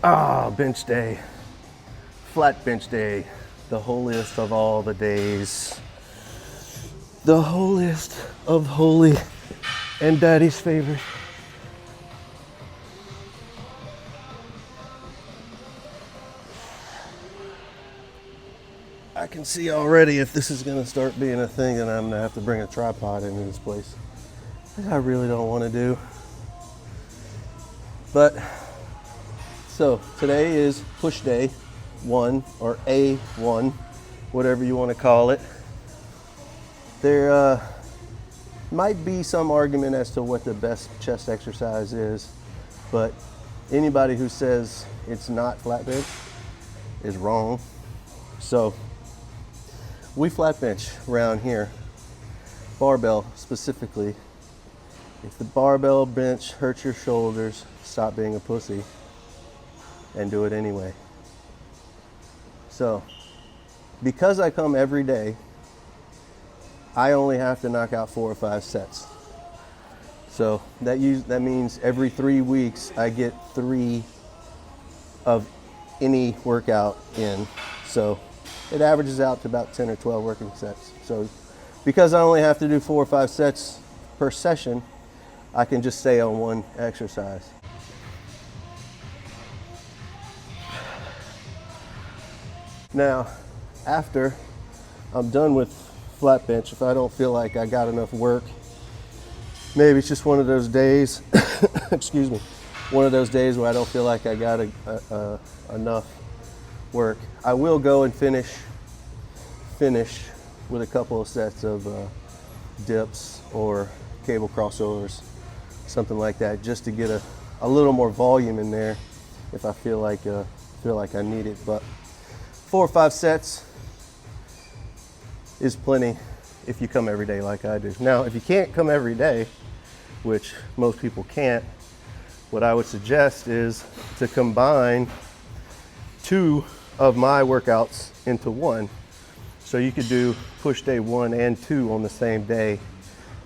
Ah, bench day, flat bench day, the holiest of all the days, the holiest of holy, and daddy's favorite. I can see already if this is gonna start being a thing, and I'm gonna have to bring a tripod into this place, which I really don't want to do. But so today is push day 1 or A1, whatever you want to call it. There might be some argument as to what the best chest exercise is, but anybody who says it's not flat bench is wrong. So we flat bench around here, barbell specifically. If the barbell bench hurts your shoulders, stop being a pussy and do it anyway. So because I come every day, I only have to knock out 4 or 5 sets. So that means every 3 weeks I get 3 of any workout in. So it averages out to about 10 or 12 working sets. So because I only have to do 4 or 5 sets per session, I can just stay on one exercise. Now, after I'm done with flat bench, if I don't feel like I got enough work, maybe it's just one of those days, excuse me, one of those days where I don't feel like I got enough work, I will go and finish with a couple of sets of dips or cable crossovers, something like that, just to get a little more volume in there if I feel like I need it. But 4 or 5 sets is plenty if you come every day like I do. Now, if you can't come every day, which most people can't, what I would suggest is to combine 2 of my workouts into one. So you could do push day 1 and 2 on the same day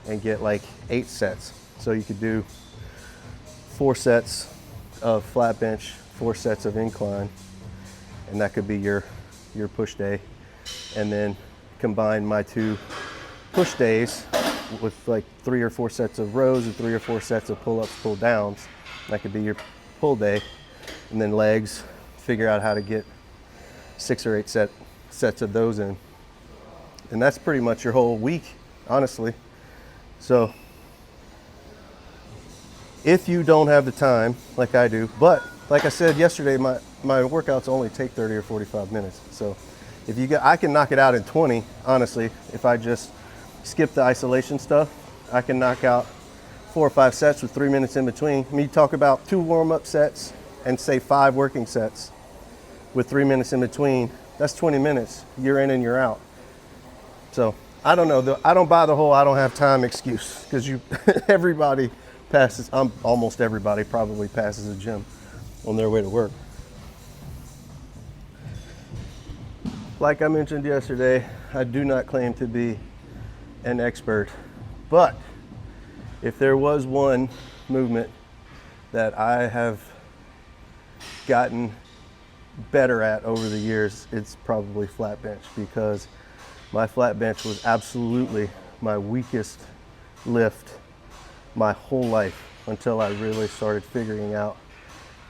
and get like 8 sets. So you could do 4 sets of flat bench, 4 sets of incline, and that could be your push day. And then combine my 2 push days with like 3 or 4 sets of rows and 3 or 4 sets of pull-ups, pull-downs. That could be your pull day. And then legs, figure out how to get 6 or 8 sets of those in. And that's pretty much your whole week, honestly. So if you don't have the time like I do, but like I said yesterday, my workouts only take 30 or 45 minutes. So I can knock it out in 20, honestly. If I just skip the isolation stuff, I can knock out 4 or 5 sets with 3 minutes in between. I mean, you talk about 2 warm-up sets and say 5 working sets with 3 minutes in between. That's 20 minutes. You're in and you're out. So I don't know. I don't buy the whole I don't have time excuse, because everybody passes. Almost everybody probably passes a gym on their way to work. Like I mentioned yesterday, I do not claim to be an expert, but if there was one movement that I have gotten better at over the years, it's probably flat bench, because my flat bench was absolutely my weakest lift my whole life until I really started figuring out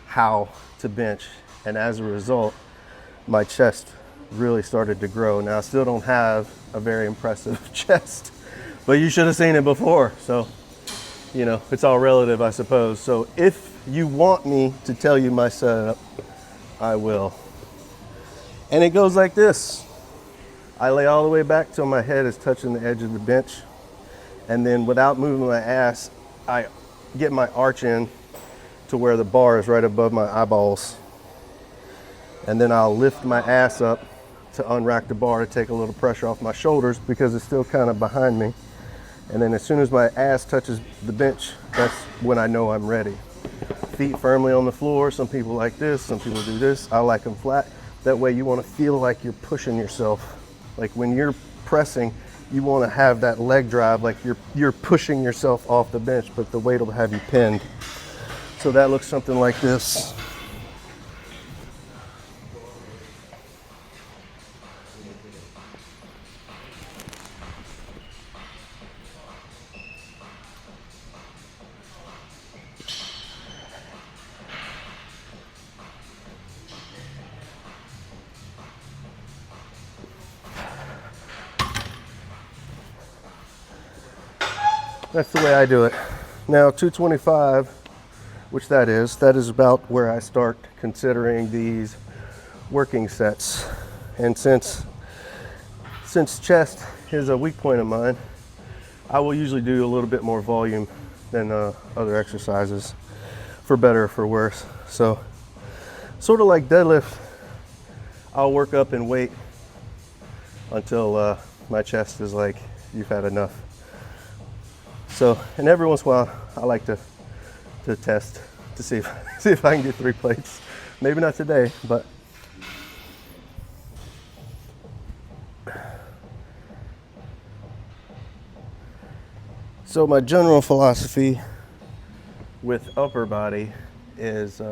how to bench. And as a result, my chest really started to grow. Now, I still don't have a very impressive chest, but you should have seen it before. So, you know, it's all relative, I suppose. So if you want me to tell you my setup, I will. And it goes like this. I lay all the way back till my head is touching the edge of the bench. And then without moving my ass, I get my arch in to where the bar is right above my eyeballs. And then I'll lift my ass up to unrack the bar to take a little pressure off my shoulders, because it's still kind of behind me. And then as soon as my ass touches the bench, that's when I know I'm ready. Feet firmly on the floor. Some people like this, some people do this. I like them flat. That way you want to feel like you're pushing yourself. Like when you're pressing, you want to have that leg drive, like you're pushing yourself off the bench, but the weight will have you pinned. So that looks something like this. That's the way I do it. Now 225, which that is about where I start considering these working sets. And since chest is a weak point of mine, I will usually do a little bit more volume than other exercises, for better or for worse. So sort of like deadlift, I'll work up in weight until my chest is like, you've had enough. So, and every once in a while, I like to test to see if I can get 3 plates. Maybe not today, but so my general philosophy with upper body is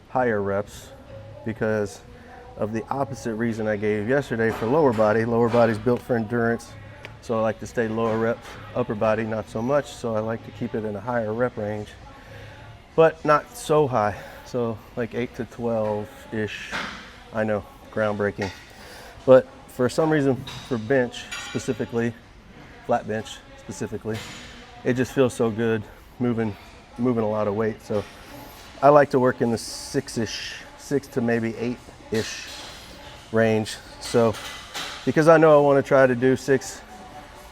higher reps, because of the opposite reason I gave yesterday for lower body. Lower body's built for endurance, so I like to stay lower reps. Upper body, not so much, so I like to keep it in a higher rep range, but not so high. So like 8 to 12-ish. I know, groundbreaking. But for some reason, for bench specifically, flat bench specifically, it just feels so good moving a lot of weight. So I like to work in the 6 to maybe 8-ish range. So because I know I want to try to do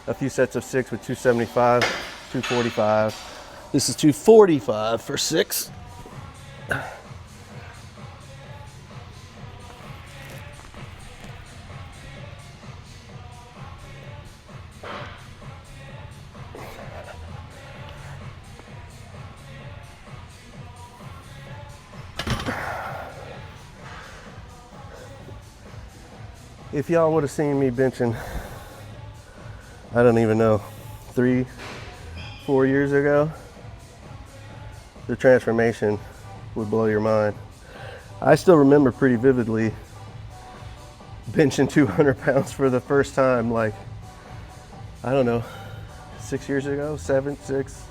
a few sets of 6 with 275, 245. This is 245 for 6. If y'all would have seen me benching, I don't even know, 3-4 years ago, the transformation would blow your mind. I still remember pretty vividly benching 200 pounds for the first time, like, I don't know, 6 years ago, 7, 6,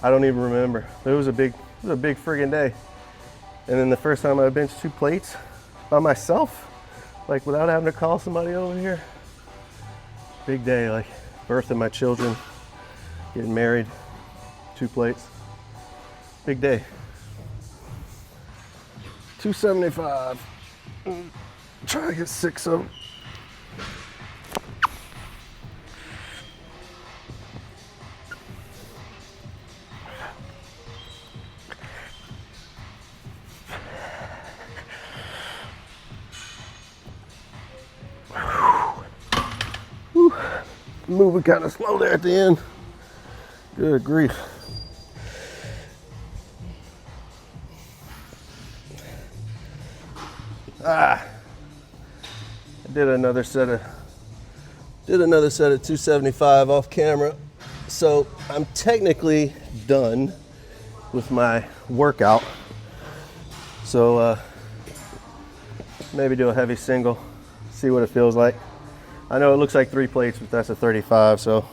I don't even remember. It was a big friggin' day. And then the first time I benched 2 plates by myself, like without having to call somebody over here. Big day, like birth of my children, getting married, 2 plates. Big day. 275. Try to get 6 of them. Moving kind of slow there at the end. Good grief. I did another set of 275 off camera. So I'm technically done with my workout. So maybe do a heavy single, see what it feels like. I know it looks like 3 plates, but that's a 35, so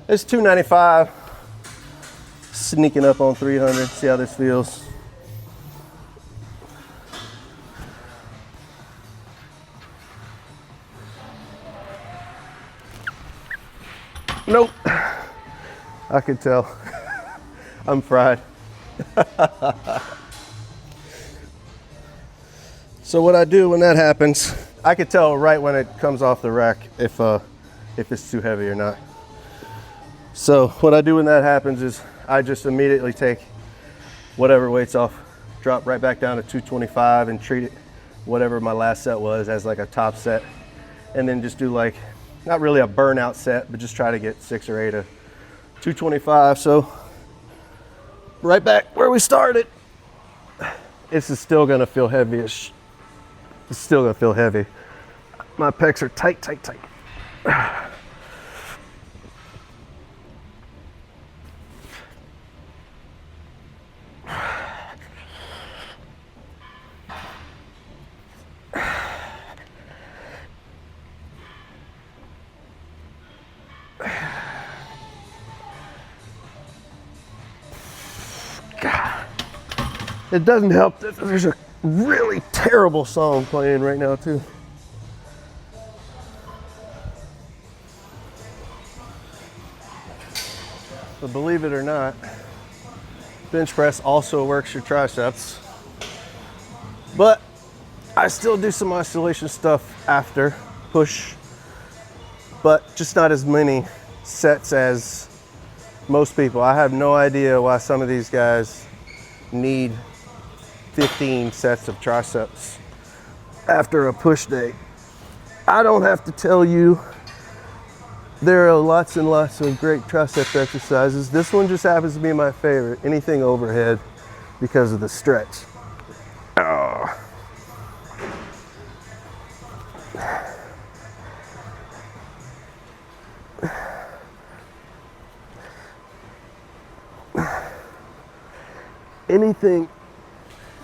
it's 295. Sneaking up on 300, see how this feels. Nope, I could tell. I'm fried. So what I do when that happens, I could tell right when it comes off the rack if it's too heavy or not. So what I do when that happens is I just immediately take whatever weight's off, drop right back down to 225 and treat it, whatever my last set was, as like a top set. And then just do like, not really a burnout set, but just try to get 6 or 8 of 225. So right back where we started. This is still gonna feel heavy-ish. It's still gonna feel heavy. My pecs are tight, tight, tight. God. It doesn't help that there's a really terrible song playing right now too. believe it or not, bench press also works your triceps. But I still do some isolation stuff after push, but just not as many sets as most people. I have no idea why some of these guys need 15 sets of triceps after a push day. I don't have to tell you, there are lots and lots of great tricep exercises. This one just happens to be my favorite, anything overhead, because of the stretch. Oh. Anything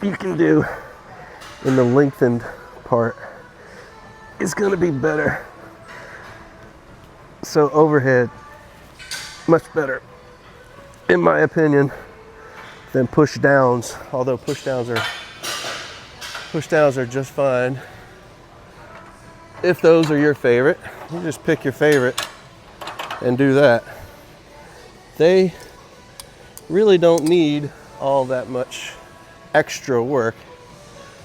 you can do in the lengthened part is going to be better. So overhead, much better, in my opinion, than push downs. Although push downs are just fine. If those are your favorite, you just pick your favorite and do that. They really don't need all that much extra work.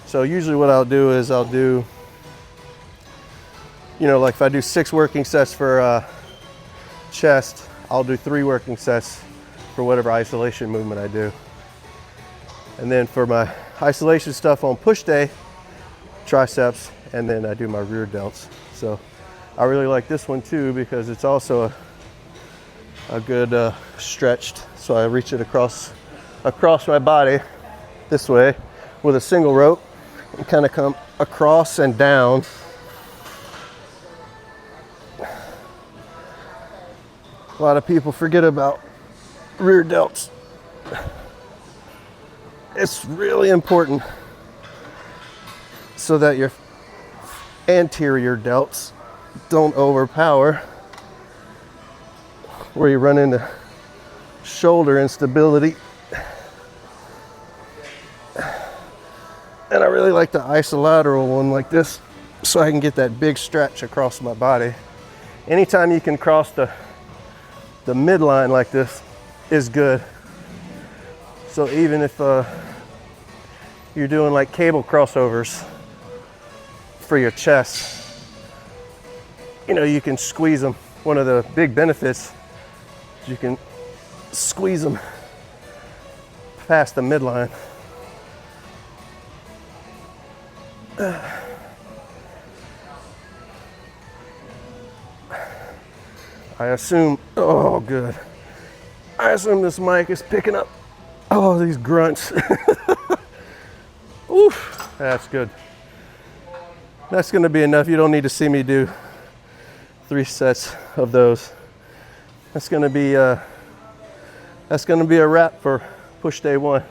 So usually what I'll do is I'll do, like if I do 6 working sets for chest, I'll do 3 working sets for whatever isolation movement I do. And then for my isolation stuff on push day, triceps, and then I do my rear delts. So I really like this one too because it's also a good stretched. So I reach it across my body this way with a single rope and kind of come across and down. A lot of people forget about rear delts. It's really important so that your anterior delts don't overpower, where you run into shoulder instability. And I really like the isolateral one like this so I can get that big stretch across my body. Anytime you can cross the midline like this is good. So even if you're doing like cable crossovers for your chest, you can squeeze them. One of the big benefits is you can squeeze them past the midline. I assume, oh good. I assume this mic is picking up all these grunts. Oof, that's good. That's gonna be enough. You don't need to see me do 3 sets of those. That's gonna be a wrap for push day 1.